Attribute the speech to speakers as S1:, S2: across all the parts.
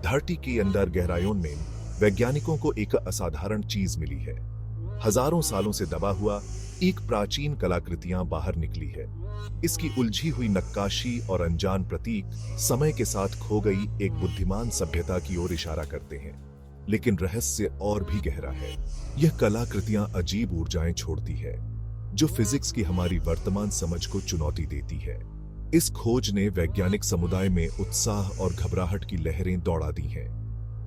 S1: धरती के अंदर गहराइयों में वैज्ञानिकों को एक असाधारण चीज मिली है। हजारों सालों से दबा हुआ एक प्राचीन कलाकृतियां बाहर निकली है। इसकी उलझी हुई नक्काशी और अनजान प्रतीक समय के साथ खो गई एक बुद्धिमान सभ्यता की ओर इशारा करते हैं। लेकिन रहस्य और भी गहरा है। यह कलाकृतियां अजीब ऊर्जाएं छोड़ती है जो फिजिक्स की हमारी वर्तमान समझ को चुनौती देती है। इस खोज ने वैज्ञानिक समुदाय में उत्साह और घबराहट की लहरें दौड़ा दी हैं।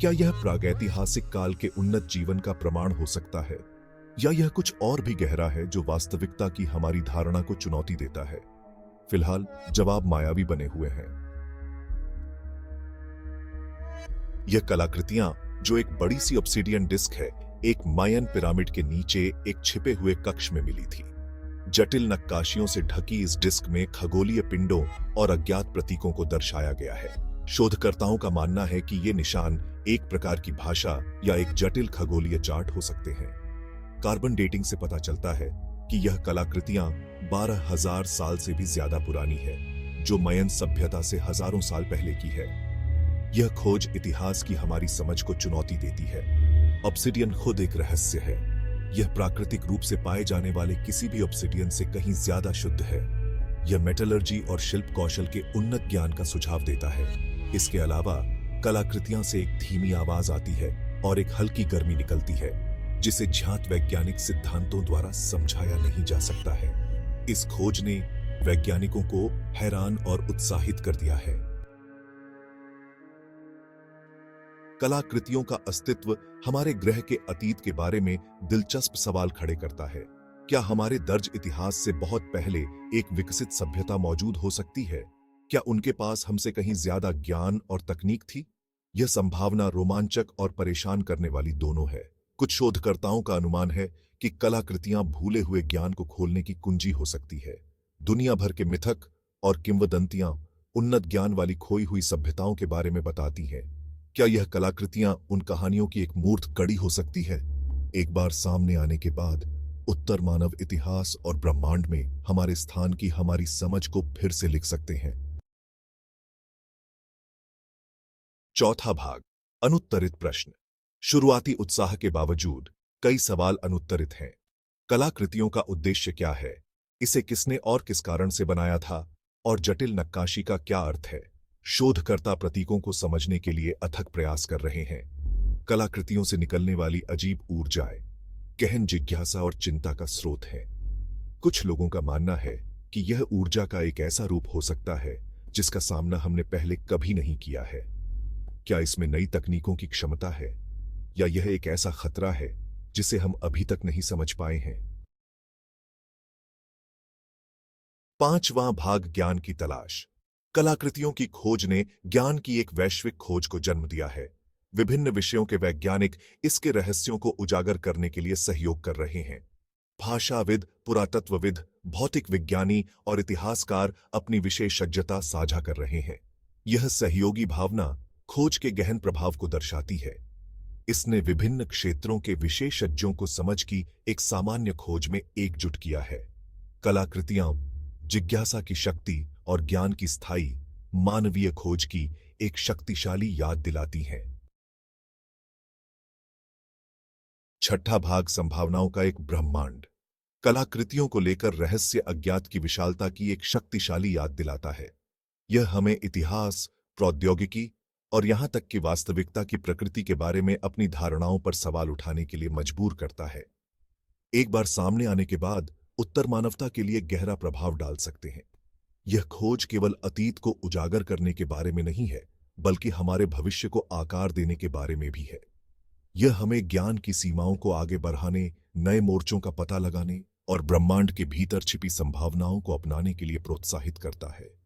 S1: क्या यह प्रागैतिहासिक काल के उन्नत जीवन का प्रमाण हो सकता है, या यह कुछ और भी गहरा है जो वास्तविकता की हमारी धारणा को चुनौती देता है? फिलहाल जवाब मायावी बने हुए हैं। यह कलाकृतियां, जो एक बड़ी सी ऑब्सिडियन डिस्क है, एक मायन पिरामिड के नीचे एक छिपे हुए कक्ष में मिली थी। जटिल नक्काशियों से ढकी इस डिस्क में खगोलीय पिंडों और अज्ञात प्रतीकों को दर्शाया गया है। शोधकर्ताओं का मानना है कि ये निशान एक प्रकार की भाषा या एक जटिल खगोलीय चार्ट हो सकते हैं। कार्बन डेटिंग से पता चलता है कि यह कलाकृतियां 12,000 साल से भी ज्यादा पुरानी है, जो मयन सभ्यता से हजारों साल पहले की है। यह खोज इतिहास की हमारी समझ को चुनौती देती है। ऑब्सिडियन खुद एक रहस्य है। यह प्राकृतिक रूप से पाए जाने वाले किसी भी ऑब्सिडियन से कहीं ज्यादा शुद्ध है। यह मेटलर्जी और शिल्प कौशल के उन्नत ज्ञान का सुझाव देता है। इसके अलावा कलाकृतियां से एक धीमी आवाज आती है और एक हल्की गर्मी निकलती है, जिसे ज्ञात वैज्ञानिक सिद्धांतों द्वारा समझाया नहीं जा सकता है। इस खोज ने वैज्ञानिकों को हैरान और उत्साहित कर दिया है। कलाकृतियों का अस्तित्व हमारे ग्रह के अतीत के बारे में दिलचस्प सवाल खड़े करता है। क्या हमारे दर्ज इतिहास से बहुत पहले एक विकसित सभ्यता मौजूद हो सकती है? क्या उनके पास हमसे कहीं ज्यादा ज्ञान और तकनीक थी? यह संभावना रोमांचक और परेशान करने वाली दोनों है। कुछ शोधकर्ताओं का अनुमान है कि कलाकृतियां भूले हुए ज्ञान को खोलने की कुंजी हो सकती है। दुनिया भर के मिथक और किंवदंतियां उन्नत ज्ञान वाली खोई हुई सभ्यताओं के बारे में बताती हैं। क्या यह कलाकृतियां उन कहानियों की एक मूर्त कड़ी हो सकती है? एक बार सामने आने के बाद उत्तर मानव इतिहास और ब्रह्मांड में हमारे स्थान की हमारी समझ को फिर से लिख सकते हैं। चौथा भाग, अनुत्तरित प्रश्न। शुरुआती उत्साह के बावजूद कई सवाल अनुत्तरित हैं। कलाकृतियों का उद्देश्य क्या है? इसे किसने और किस कारण से बनाया था? और जटिल नक्काशी का क्या अर्थ है? शोधकर्ता प्रतीकों को समझने के लिए अथक प्रयास कर रहे हैं। कलाकृतियों से निकलने वाली अजीब ऊर्जाएं गहन जिज्ञासा और चिंता का स्रोत है। कुछ लोगों का मानना है कि यह ऊर्जा का एक ऐसा रूप हो सकता है जिसका सामना हमने पहले कभी नहीं किया है। क्या इसमें नई तकनीकों की क्षमता है, या यह एक ऐसा खतरा है जिसे हम अभी तक नहीं समझ पाए हैं? पांचवां भाग, ज्ञान की तलाश। कलाकृतियों की खोज ने ज्ञान की एक वैश्विक खोज को जन्म दिया है। विभिन्न विषयों के वैज्ञानिक इसके रहस्यों को उजागर करने के लिए सहयोग कर रहे हैं। भाषाविद, पुरातत्वविद, भौतिक विज्ञानी और इतिहासकार अपनी विशेषज्ञता साझा कर रहे हैं। यह सहयोगी भावना खोज के गहन प्रभाव को दर्शाती है। इसने विभिन्न क्षेत्रों के विशेषज्ञों को समझ की एक सामान्य खोज में एकजुट किया है। कलाकृतियां जिज्ञासा की शक्ति और ज्ञान की स्थायी मानवीय खोज की एक शक्तिशाली याद दिलाती हैं। छठा भाग, संभावनाओं का एक ब्रह्मांड। कलाकृतियों को लेकर रहस्य अज्ञात की विशालता की एक शक्तिशाली याद दिलाता है। यह हमें इतिहास, प्रौद्योगिकी और यहां तक कि वास्तविकता की प्रकृति के बारे में अपनी धारणाओं पर सवाल उठाने के लिए मजबूर करता है। एक बार सामने आने के बाद उत्तर मानवता के लिए गहरा प्रभाव डाल सकते हैं। यह खोज केवल अतीत को उजागर करने के बारे में नहीं है, बल्कि हमारे भविष्य को आकार देने के बारे में भी है। यह हमें ज्ञान की सीमाओं को आगे बढ़ाने, नए मोर्चों का पता लगाने और ब्रह्मांड के भीतर छिपी संभावनाओं को अपनाने के लिए प्रोत्साहित करता है।